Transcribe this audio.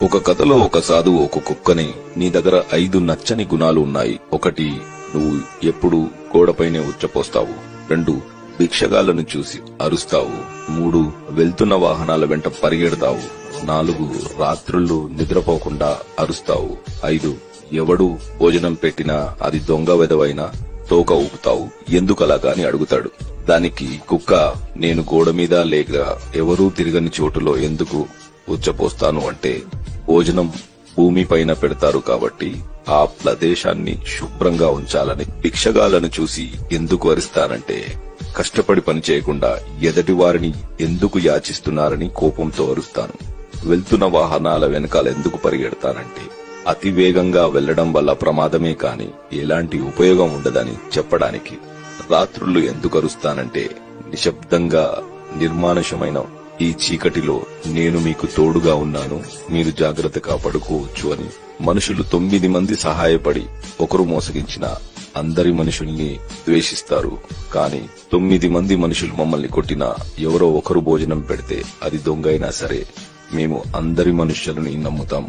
ఒక కథలో ఒక సాధువు ఒక కుక్కని, నీ దగ్గర 5 నచ్చని గుణాలు ఉన్నాయి. 1, నువ్వు ఎప్పుడు గోడపైనే ఉచ్చపోస్తావు. 2, భిక్షగాళ్లను చూసి అరుస్తావు. 3, వెళ్తున్న వాహనాల వెంట పరిగెడతావు. 4, రాత్రుళ్ళు నిద్రపోకుండా అరుస్తావు. 5, ఎవడు భోజనం పెట్టినా అది దొంగ వెధవైనా తోక ఊపుతావు. ఎందుకలాగా అని అడుగుతాడు. దానికి కుక్క, నేను గోడ మీద లేక ఎవరూ తిరగని చోటులో ఎందుకు ఉచ్చపోస్తాను అంటే, భోజనం భూమిపైన పెడతారు కాబట్టి ఆ ప్రదేశాన్ని శుభ్రంగా ఉంచాలని. భిక్షగాళ్లను చూసి ఎందుకు అరుస్తానంటే, కష్టపడి పని చేయకుండా ఎదటి వారిని ఎందుకు యాచిస్తున్నారని కోపంతో అరుస్తాను. వెళ్తున్న వాహనాల వెనకాల ఎందుకు పరిగెడతానంటే, అతి వేగంగా వెళ్లడం వల్ల ప్రమాదమే కాని ఎలాంటి ఉపయోగం ఉండదని చెప్పడానికి. రాత్రుళ్ళు ఎందుకు అరుస్తానంటే, నిశ్శబ్దంగా నిర్మానుషమైన ఈ చీకటిలో నేను మీకు తోడుగా ఉన్నాను, మీరు జాగ్రత్తగా పడుకోవచ్చు అని. మనుషులు 9 మంది సహాయపడి ఒకరు మోసగించిన అందరి మనుషుల్ని ద్వేషిస్తారు. కానీ 9 మంది మనుషులు మమ్మల్ని కొట్టినా, ఎవరో ఒకరు భోజనం పెడితే అది దొంగైనా సరే మేము అందరి మనుషులని నమ్ముతాం.